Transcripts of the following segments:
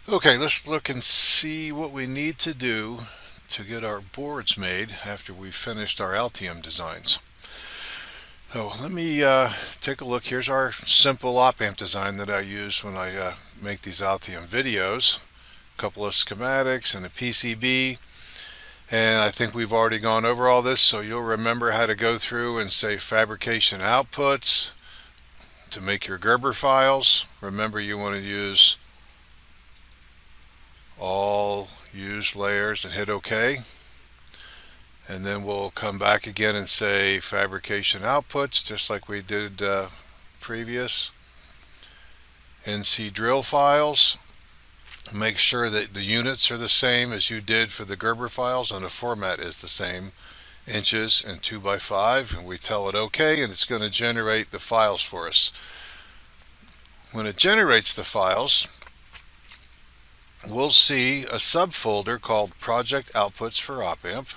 Okay, let's look and see what we need to do to get our boards made after we've finished our Altium designs. So let me take a look. Here's our simple op-amp design that I use when I make these Altium videos. A couple of schematics and a PCB. And I think we've already gone over all this, so you'll remember how to go through and say fabrication outputs to make your Gerber files. Remember, you want to use all used layers and hit OK. And then we'll come back again and say fabrication outputs, just like we did previous. NC drill files. Make sure that the units are the same as you did for the Gerber files and the format is the same, inches and 2x5, and we tell it OK, and it's going to generate the files for us. When it generates the files, we'll see a subfolder called Project Outputs for Op-Amp.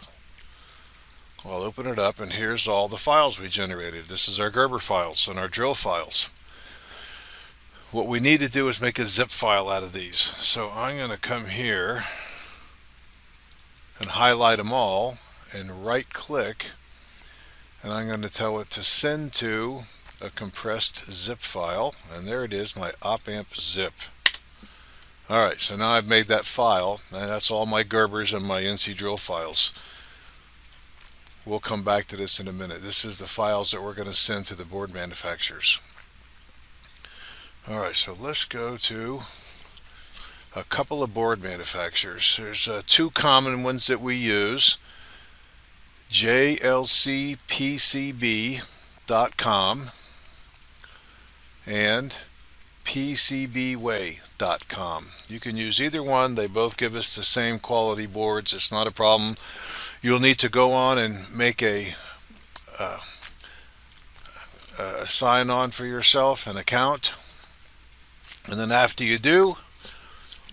I'll open it up, and here's all the files we generated. This is our Gerber files and our drill files. What we need to do is make a zip file out of these. So I'm going to come here and highlight them all and right click, and I'm going to tell it to send to a compressed zip file, and there it is, my op-amp zip. Alright, so now I've made that file, and that's all my Gerbers and my NC drill files. We'll come back to this in a minute. This is the files that we're going to send to the board manufacturers. Alright, so let's go to a couple of board manufacturers. There's two common ones that we use. JLCPCB.com and PCBway.com. You can use either one. They both give us the same quality boards. It's not a problem. You'll need to go on and make a sign on for yourself, an account. And then after you do,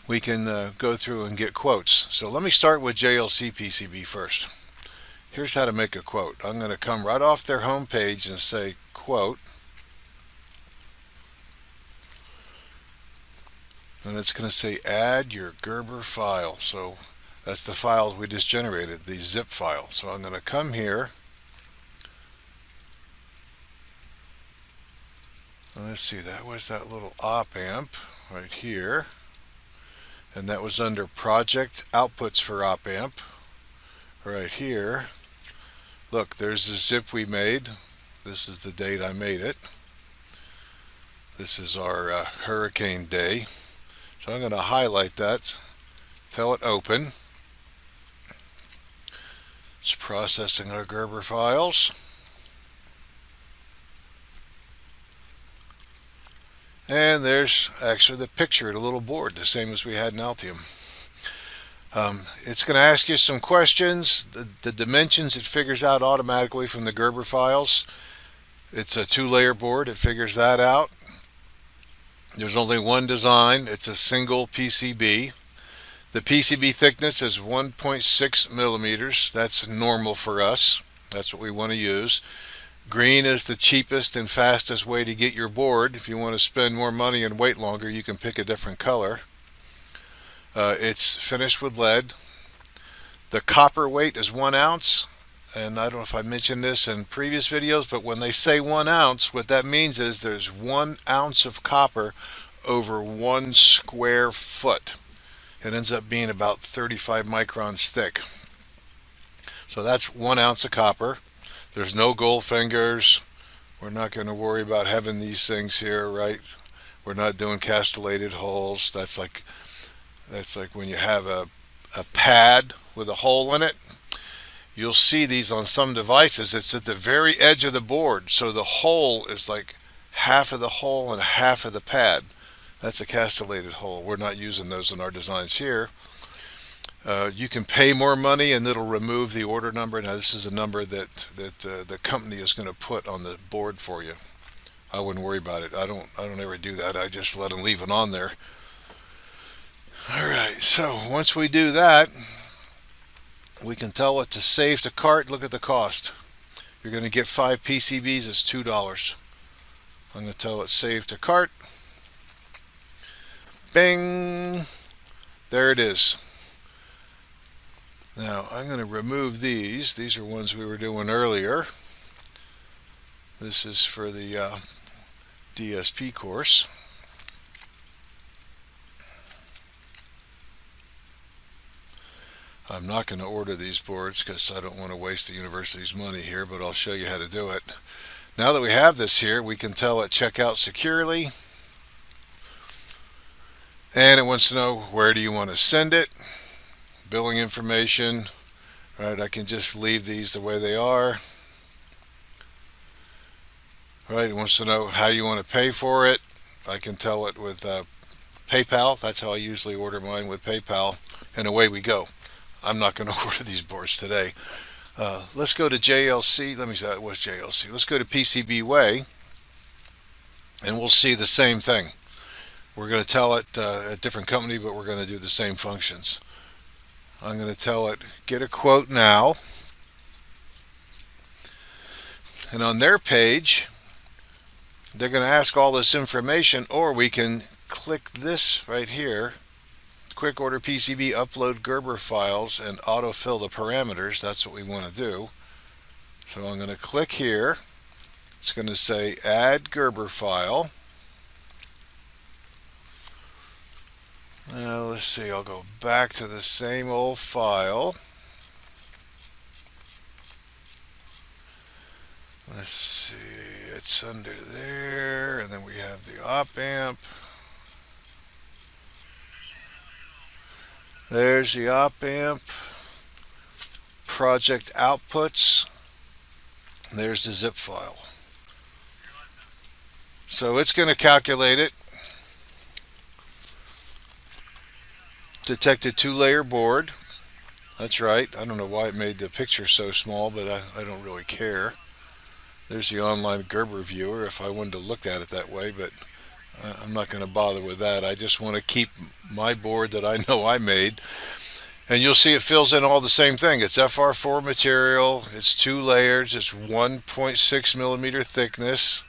we can go through and get quotes. So let me start with JLCPCB first. Here's how to make a quote. I'm going to come right off their home page and say quote. And it's going to say add your Gerber file. So that's the file we just generated, the zip file. So I'm going to come here. Let's see, that was that little op-amp right here. And that was under Project Outputs for Op-Amp right here. Look, there's the zip we made. This is the date I made it. This is our hurricane day. So I'm going to highlight that, tell it open. It's processing our Gerber files. And there's actually the picture of the little board, the same as we had in Altium. It's going to ask you some questions. The dimensions it figures out automatically from the Gerber files. It's a two-layer board. It figures that out. There's only one design. It's a single PCB. The PCB thickness is 1.6 millimeters. That's normal for us. That's what we want to use. Green is the cheapest and fastest way to get your board. If you want to spend more money and wait longer, you can pick a different color. It's finished with lead. The copper weight is 1 ounce. And I don't know if I mentioned this in previous videos, but when they say 1 ounce, what that means is there's 1 ounce of copper over 1 square foot. It ends up being about 35 microns thick. So that's 1 ounce of copper. There's no gold fingers. We're not going to worry about having these things here, right? We're not doing castellated holes. That's like when you have a pad with a hole in it. You'll see these on some devices. It's at the very edge of the board, so the hole is like half of the hole and half of the pad. That's a castellated hole. We're not using those in our designs here. You can pay more money and it'll remove the order number. Now this is a number that the company is going to put on the board for you. I wouldn't worry about it. I don't ever do that. I just let them leave it on there. Alright, so once we do that, we can tell it to save to cart. Look at the cost. You're going to get 5 PCBs. It's $2. I'm going to tell it save to cart. Bing. There it is. Now I'm going to remove these. These are ones we were doing earlier. This is for the DSP course. I'm not going to order these boards because I don't want to waste the university's money here, but I'll show you how to do it. Now that we have this here, we can tell it check out securely. And it wants to know, where do you want to send it? Billing information. Right, I can just leave these the way they are. Right, it wants to know how you want to pay for it. I can tell it with PayPal. That's how I usually order mine, with PayPal. And away we go. I'm not going to order these boards today. Let's go to JLC. Let me say, it was JLC. Let's go to PCB Way, and we'll see the same thing. We're going to tell it a different company, but we're going to do the same functions. I'm going to tell it, get a quote now. And on their page, they're going to ask all this information, or we can click this right here. Quick order PCB, upload Gerber files and autofill the parameters. That's what we want to do. So I'm going to click here. It's going to say add Gerber file. Now let's see, I'll go back to the same old file. Let's see, it's under there, and then we have the op amp. There's the op amp, project outputs, there's the zip file. So it's going to calculate it. Detected 2-layer board. That's right. I don't know why it made the picture so small, but I don't really care. There's the online Gerber viewer if I wanted to look at it that way, but I'm not going to bother with that. I just want to keep my board that I know I made. And you'll see it fills in all the same thing. It's FR4 material. It's 2 layers. It's 1.6 millimeter thickness.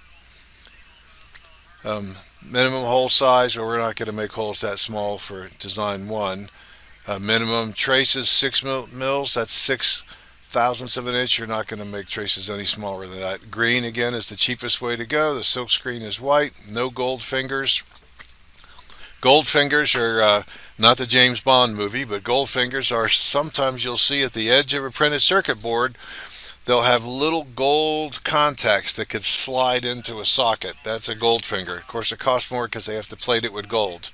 Minimum hole size, or we're not going to make holes that small for design 1. Minimum traces 6 mils. That's 6 thousandths of an inch. You're not going to make traces any smaller than that. Green, again, is the cheapest way to go. The silk screen is white. No gold fingers. Gold fingers are not the James Bond movie, but gold fingers are, sometimes you'll see at the edge of a printed circuit board, they'll have little gold contacts that could slide into a socket. That's a gold finger. Of course, it costs more because they have to plate it with gold.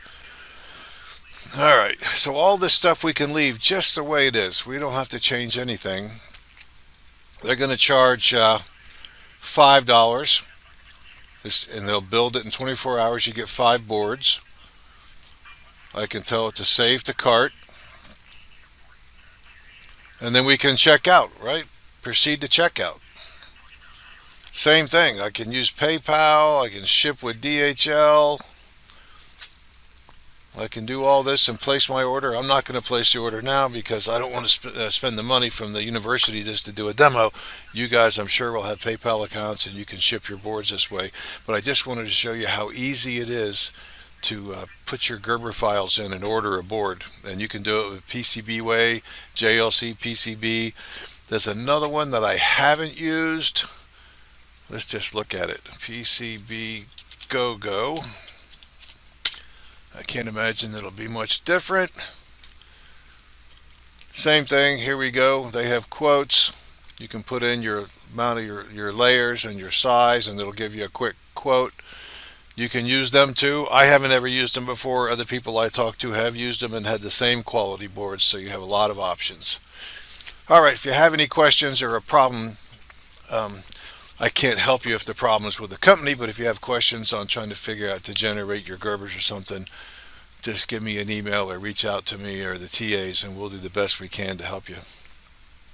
Alright, so all this stuff we can leave just the way it is. We don't have to change anything. They're going to charge $5, and they'll build it in 24 hours. You get 5 boards. I can tell it to save to cart. And then we can check out, right? Proceed to checkout. Same thing. I can use PayPal. I can ship with DHL. I can do all this and place my order. I'm not going to place the order now because I don't want to spend the money from the university just to do a demo. You guys, I'm sure, will have PayPal accounts and you can ship your boards this way. But I just wanted to show you how easy it is to put your Gerber files in and order a board. And you can do it with PCB Way, JLCPCB. There's another one that I haven't used. Let's just look at it. PCB Go. I can't imagine it'll be much different. Same thing, here we go. They have quotes. You can put in your amount of your layers and your size, and it'll give you a quick quote. You can use them too. I haven't ever used them before. Other people I talked to have used them and had the same quality boards, so you have a lot of options. Alright, if you have any questions or a problem, I can't help you if the problem is with the company, but if you have questions on trying to figure out to generate your Gerbers or something, just give me an email or reach out to me or the TAs, and we'll do the best we can to help you.